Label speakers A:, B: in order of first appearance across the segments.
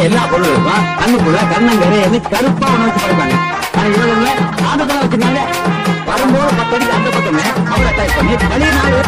A: எல்லா பொருளுக்கும் கண்ணுக்குள்ள கண்ணங்கரை கருப்பா ஒண்ணு வச்சு படைப்பாங்க. ஆனா இவங்க ஆதத்தான் வச்சிருக்காங்க. வரும்போது 10 அடிக்கு அந்த பக்கமே அவரை டைப் பண்ணி வெளியே நாள்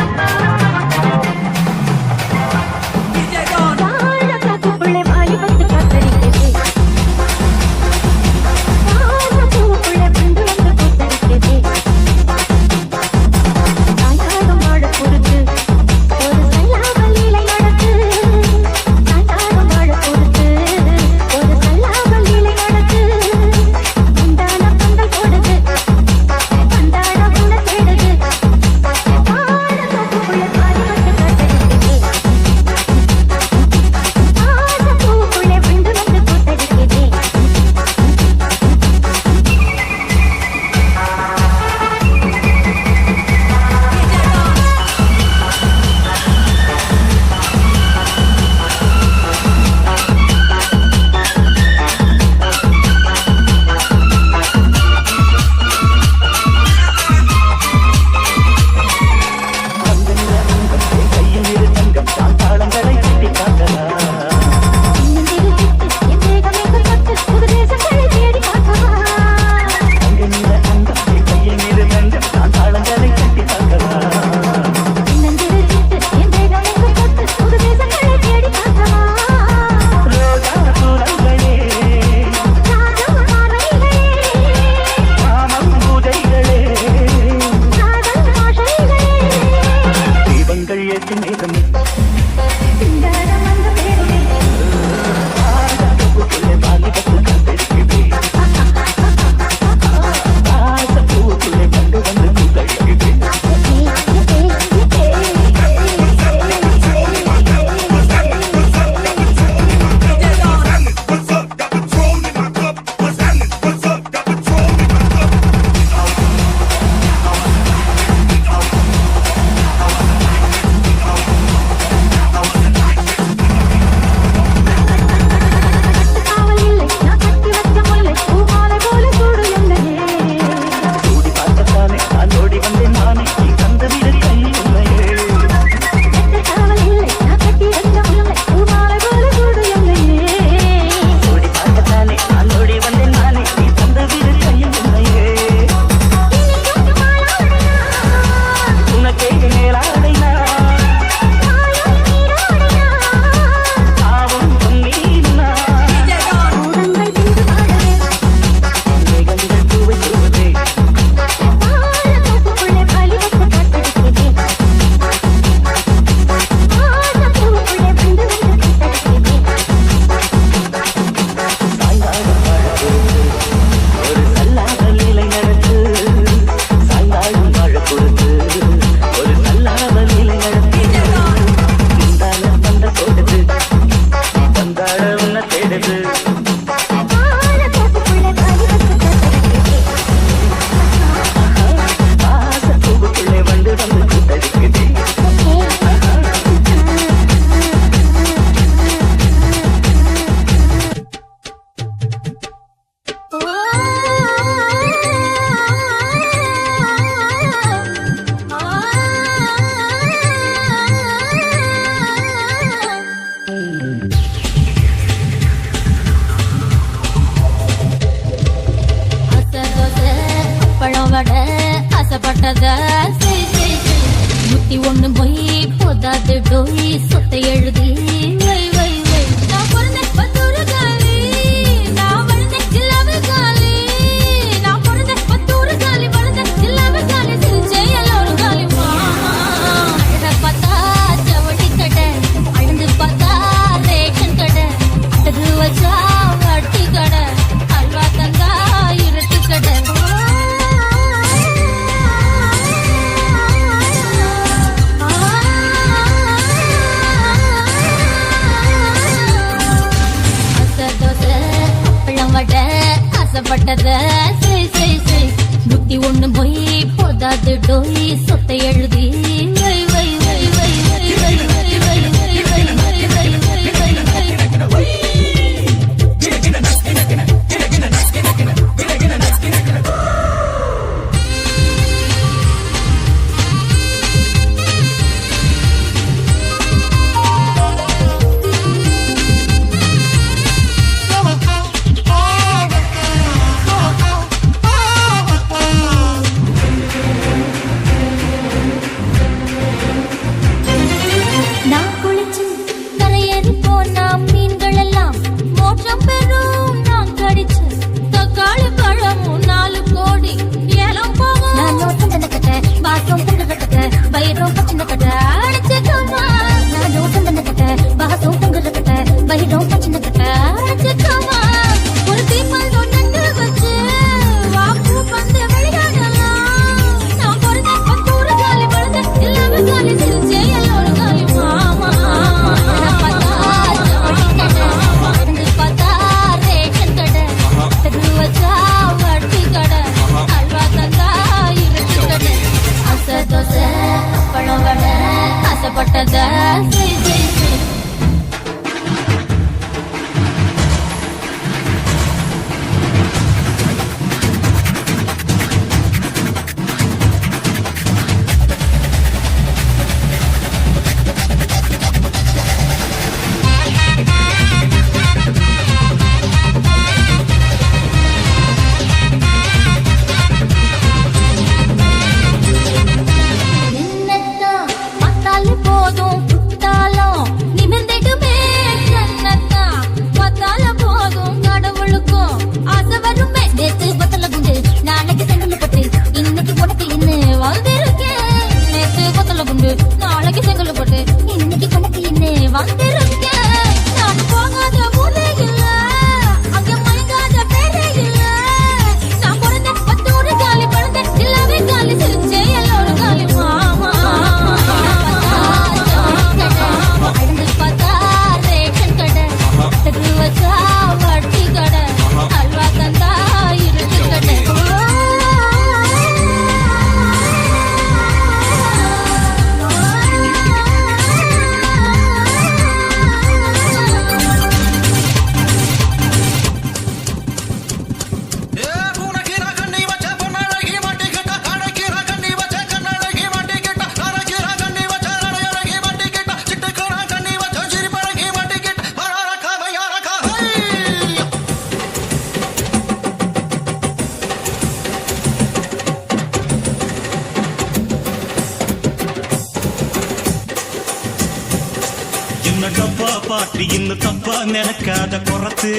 B: என்ன டப்பா பாட்டி இன்னும் தப்பா நினைக்காத குறத்து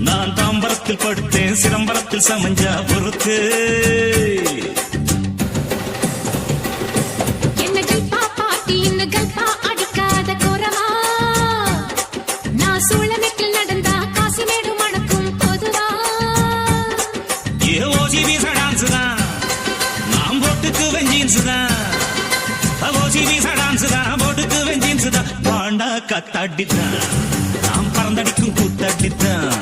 B: நான் தாம்பரத்தில் படுத்தேன் சிதம்பரத்தில் சமஞ்சா பொறுத்து
C: என்ன கல்பா பாட்டி இன்னும் கல்பா அடிக்காத குறவா நான் சூளமேட்டில் நடந்தா காசிமேடு மணக்கும் பொதுவா
B: ஏ ஓசி வீச டான்ஸ் தான் நாம் போட்டுக்கு வெஞ்சீன்ஸ் தான் ஓசி வீச டான்ஸ் தான் போட்டுக்கு வெஞ்சீன்ஸ் தான் பாண்டா கத்தாடித்தான் நாம் பறந்தடிக்கும் கூத்தாடித்தான்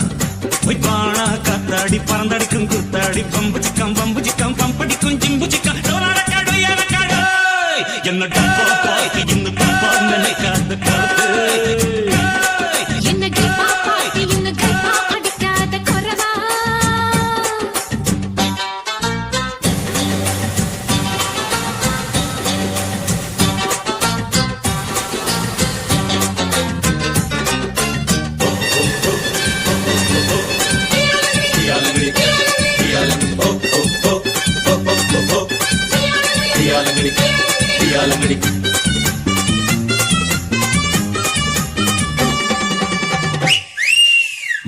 B: போய் பாணா கத்தாடி பறந்தடிக்கும் கூத்தாடி பம்பு சிக்கம் பம்படிக்கும் ஜிம்பு சிக்கம் என்ன டப்பா பாட்டி இன்னும் தப்பா நினைக்காத கருத்து
C: என்ன கல்பா பாட்டி இன்னும் கல்பா அடிக்காத குறவா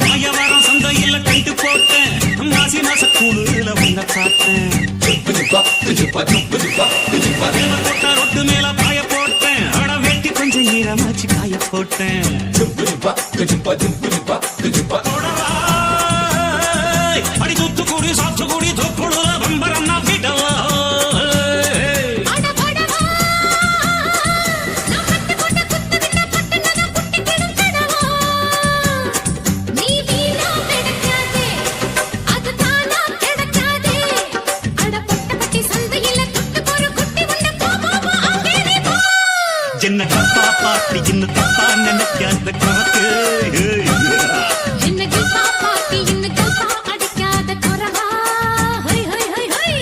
B: மாயவாரம் சந்தையில கண்டு போட்டேன் மாசி மாச கூடுல உன்ன பார்த்தேன் போட்டா ரொட்டு மேல பாய போட்டேன் அட வெட்டி கொஞ்சம் ஈரமாச்சு காய போட்டேன் அடி தூத்துக்குடி சாத்துக்குடி தொப்புடுற பம்பரம் நான் விடவா என்ன தப்பா பாட்டி இன்னும் தப்பா நினைக்காத கணக்கு
C: என்ன கல்பா பாட்டி இன்னும் கல்பா அடிக்காத குறவா ஹொய் ஹொய் ஹொய் ஹொய்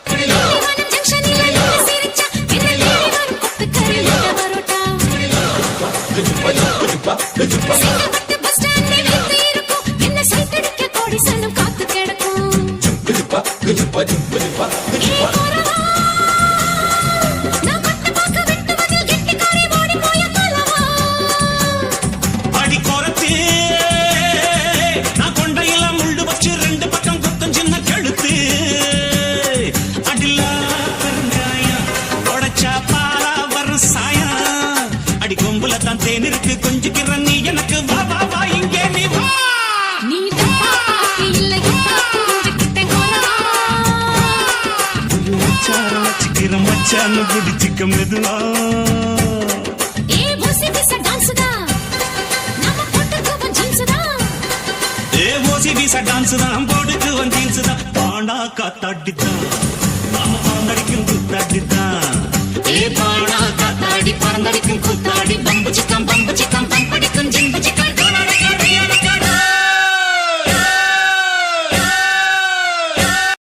C: திரிவானம் ஜங்ஷனில் நின்னு சிரிச்சா என்ன தேடி வரும் கொத்து கறி பரோட்டா சிங்கப்பட்டு பஸ் ஸ்டாண்டில் நிறுத்தி இருக்கும் என்ன சைட்டடிக்க கோடி சனம் காத்து கிடக்கும் ஏ குறவா நான் கொத்து பார்க்க வெட்டுவதில் கெட்டிக்காரி ஓடி போய கொலவா
B: அடி குறத்து நான் கொண்டையில முள்ளு வச்சு ரெண்டு பக்கம் குத்தம் சின்ன கழுத்து அடிலா பெருங்காயம் உடைச்சா பாலா வரும் சாயம் அடி கொம்புல தான் தேன் இருக்கு கொஞ்சிக்கிற நீ எனக்கு வா வா வா இங்கே நீ வா
C: நீ தப்பா பாட்டி இல்ல எப்பா புரிஞ்சுக்கிட்டேன் குறவா
B: ஒரு மச்சாரம் வச்சுக்கிற மச்சான்னு பிடிச்சிக்க மெதுவா
C: ஏ ஓசி பிச டான்ஸ் தான் நாம போட்டுக்குவோம் ஜீன்ஸ் தான்
B: ஏ ஓசி வீச டான்ஸ் தான் போடுக்கு வந்தீன்ஸ் தான் பாண்டா காத்தாடி